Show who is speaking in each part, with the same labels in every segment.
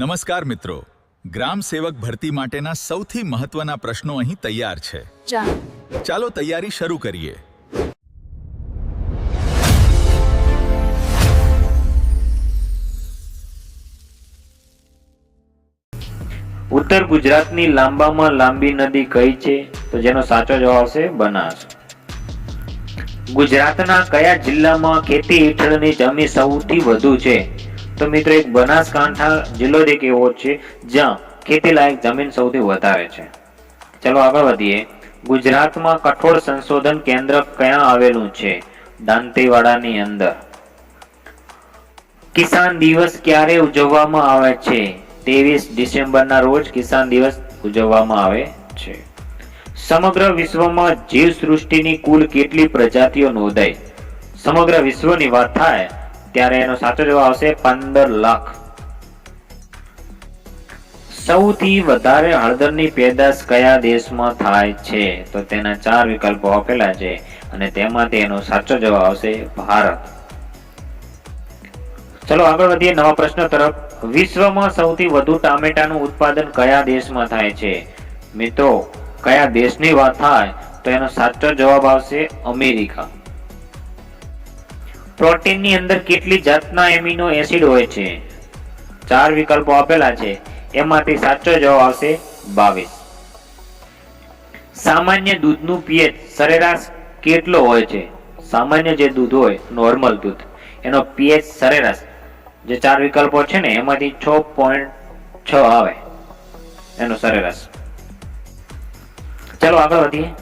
Speaker 1: નમસ્કાર મિત્રો, ગ્રામ સેવક ભરતી માટેના સૌથી મહત્વના પ્રશ્નો અહીં તૈયાર છે. ચાલો તૈયારી શરૂ કરીએ.
Speaker 2: ઉત્તર ગુજરાતની લાંબામાં લાંબી નદી કઈ છે? તો જેનો સાચો જવાબ આવશે બનાસ. ગુજરાતના કયા જિલ્લામાં ખેતી હેઠળની જમીન સૌથી વધુ છે? તો મિત્રો એક બનાસકાંઠા જિલ્લો એક એવો છે જ્યાં ખેતી લાયક જમીન સૌથી વધારે છે. ચલો આગળ વધીએ. ગુજરાતમાં કઠોળ સંશોધન કેન્દ્ર ક્યાં આવેલું છે? દાંતીવાડાની અંદર. કિસાન દિવસ ક્યારે ઉજવવામાં આવે છે? 23 ડિસેમ્બરના રોજ કિસાન દિવસ ઉજવવામાં આવે છે. સમગ્ર વિશ્વમાં જીવ સૃષ્ટિની કુલ કેટલી પ્રજાતિઓ નોંધાઈ? સમગ્ર વિશ્વની વાત થાય ત્યારે એનો સાચો જવાબ આવશે 15 લાખ. સૌથી વધારે હળદરની પેદાશ કયા દેશમાં થાય છે? તો તેના 4 વિકલ્પો આપેલા છે અને તેમાંથી એનો સાચો જવાબ આવશે ભારત. ચલો આગળ વધીએ નવા પ્રશ્ન તરફ. વિશ્વમાં સૌથી વધુ ટામેટાનું ઉત્પાદન કયા દેશમાં થાય છે? મિત્રો કયા દેશની વાત થાય તો એનો સાચો જવાબ આવશે અમેરિકા. પ્રોટીનની અંદર કેટલી જાતના એમિનો એસિડ હોય છે? 4 વિકલ્પો આપેલા છે, એમાંથી સાચો જવાબ આવશે 22. સામાન્ય દૂધનું પીએચ સરેરાશ કેટલો હોય છે? સામાન્ય જે દૂધ હોય, નોર્મલ દૂધ, એનો પીએચ સરેરાશ જે 4 વિકલ્પો છે ને એમાંથી 6.6 આવે એનો સરેરાશ. ચલો આગળ વધીએ.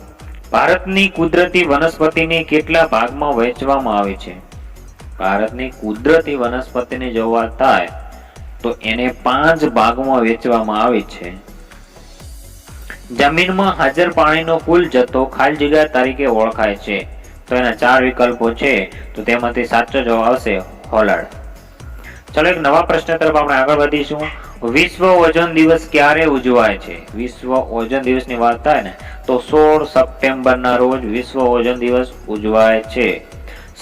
Speaker 2: ભારતની કુદરતી વનસ્પતિને કેટલા ભાગમાં વહેંચવામાં આવે છે? ભારતની કુદરતી વનસ્પતિની જો વાત થાય તો એને 5 ભાગમાં વહેંચવામાં આવે છે. જમીનમાં હાજર પાણીનો કુલ જથ્થો ખાલી જગ્યા તરીકે ઓળખાય છે. તો એના 4 વિકલ્પો છે, તો તેમાંથી સાચો જવાબ આવશે હોલાડ. ચલો એક નવા પ્રશ્ન તરફ આપણે આગળ વધીશું. વિશ્વ ઓઝોન દિવસ ક્યારે ઉજવાય છે? વિશ્વ ઓઝોન દિવસની વાત થાય ને તો 16 સપ્ટેમ્બરના રોજ વિશ્વ ઓઝોન દિવસ ઉજવાય છે.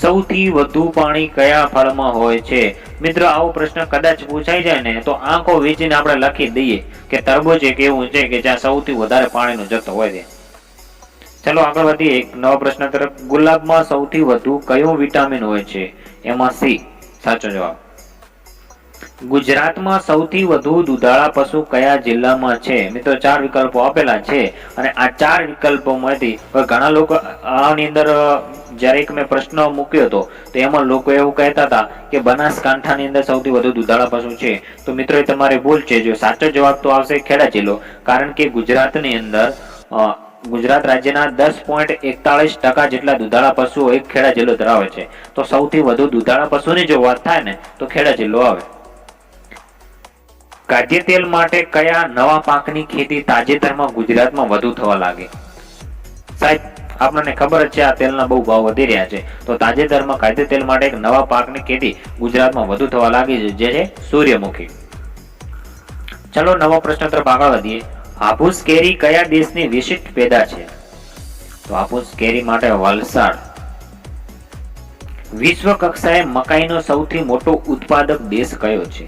Speaker 2: સૌથી વધુ પાણી કયા ફળમાં હોય છે? મિત્રો આવો પ્રશ્ન કદાચ પૂછાઈ જાય ને તો આંખો વીંચીને આપણે લખી દઈએ કે તરબૂચ એક એવું છે કે જ્યાં સૌથી વધારે પાણીનો જથ્થો હોય છે. ચલો આગળ વધીએ એક નવા પ્રશ્ન તરફ. ગુલાબમાં સૌથી વધુ કયું વિટામિન હોય છે? એમાં સી સાચો જવાબ. ગુજરાતમાં સૌથી વધુ દુધાળા પશુ કયા જિલ્લામાં છે? મિત્રો 4 વિકલ્પો આપેલા છે અને આ 4 વિકલ્પોમાંથી ઘણા લોકો આની અંદર જ્યારે મેં પ્રશ્ન મૂક્યો હતો તો એમાં લોકો એવું કહેતા હતા કે બનાસકાંઠાની અંદર સૌથી વધુ દુધાળા પશુ છે. તો મિત્રો એ તમારે ભૂલ છે. જો સાચો જવાબ તો આવશે ખેડા જિલ્લો, કારણ કે ગુજરાતની અંદર ગુજરાત રાજ્યના 10.41% જેટલા દુધાળા પશુઓ એક ખેડા જિલ્લો ધરાવે છે. તો સૌથી વધુ દુધાળા પશુની જો વાત થાય ને તો ખેડા જિલ્લો આવે. ખાદ્ય તેલ માટે કયા નવા પાકની ખેતી તાજેતરમાં ગુજરાતમાં વધુ થવા લાગી? સાહેબ આપણને ખબર જ છે આ તેલના બહુ ભાવ વધી રહ્યા છે. તો તાજેતરમાં ખાદ્ય તેલ માટે એક નવા પાકની ખેતી ગુજરાતમાં વધુ થવા લાગી છે, જે છે સૂર્યમુખી. ચલો નવો પ્રશ્ન તરફ આગળ વધીએ. હાફૂસ કેરી કયા દેશની વિશિષ્ટ પેદા છે? તો હાફૂસ કેરી માટે વલસાડ. વિશ્વ કક્ષાએ મકાઈનો સૌથી મોટો ઉત્પાદક દેશ કયો છે?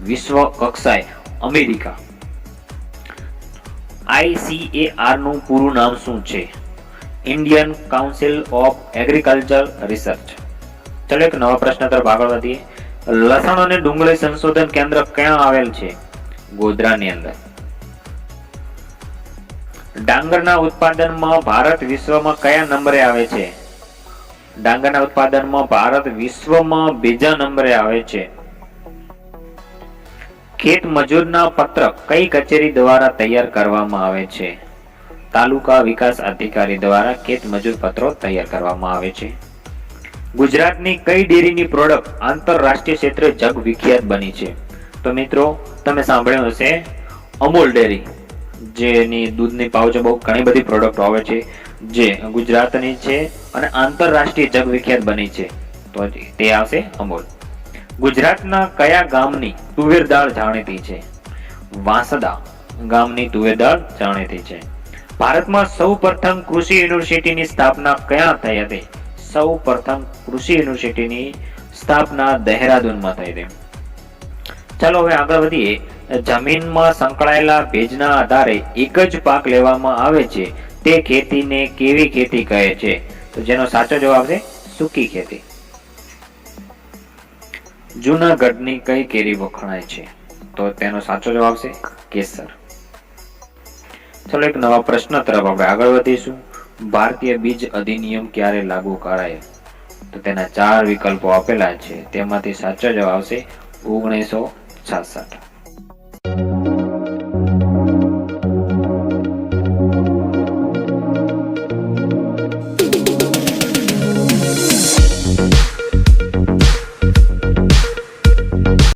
Speaker 2: વિશ્વ કક્ષાએ અમેરિકા. ICAR નું પૂરું નામ શું છે? Indian council of agriculture research. ચલો એક નવા પ્રશ્ન તરફ આગળ વધીએ. લસણ અને ડુંગળી સંશોધન કેન્દ્ર ક્યાં આવેલ છે? ગોધરાની અંદર. ડાંગરના ઉત્પાદનમાં ભારત વિશ્વમાં કયા નંબરે આવે છે? ડાંગરના ઉત્પાદનમાં ભારત વિશ્વમાં બીજા નંબરે આવે છે. ખેત મજૂરના પત્રક કઈ કચેરી દ્વારા તૈયાર કરવામાં આવે છે? તાલુકા વિકાસ અધિકારી દ્વારા ખેત મજૂર પત્રો તૈયાર કરવામાં આવે છે. ગુજરાતની કઈ ડેરીની પ્રોડક્ટ આંતરરાષ્ટ્રીય ક્ષેત્રે જગ વિખ્યાત બની છે? તો મિત્રો તમે સાંભળ્યું હશે અમૂલ ડેરી, જેની દૂધની પાઉચ બહુ ઘણી બધી પ્રોડક્ટ આવે છે જે ગુજરાતની છે અને આંતરરાષ્ટ્રીય જગ વિખ્યાત બની છે. તો તે આવશે અમૂલ. ગુજરાતના કયા ગામની તુવેર દાળ જાણીતી છે? વાંસદા ગામની તુવેર દાળ જાણીતી છે. ભારતમાં સૌપ્રથમ કૃષિ યુનિવર્સિટીની સ્થાપના ક્યાં થઈ હતી? સૌપ્રથમ કૃષિ યુનિવર્સિટીની સ્થાપના દહેરાદૂનમાં થઈ હતી. ચાલો હવે આગળ વધીએ. જમીનમાં સંકળાયેલા ભેજના આધારે એક જ પાક લેવામાં આવે છે તે ખેતીને કેવી ખેતી કહે છે? તો જેનો સાચો જવાબ છે સૂકી ખેતી. જૂનાગઢની કઈ કેરી વખણાય છે? તો તેનો સાચો જવાબ છે કેસર. ચલો એક નવા પ્રશ્ન તરફ આપણે આગળ વધીશું. ભારતીય બીજ અધિનિયમ ક્યારે લાગુ કરાયો? તો તેના 4 વિકલ્પો આપેલા છે, તેમાંથી સાચો જવાબ છે 1966.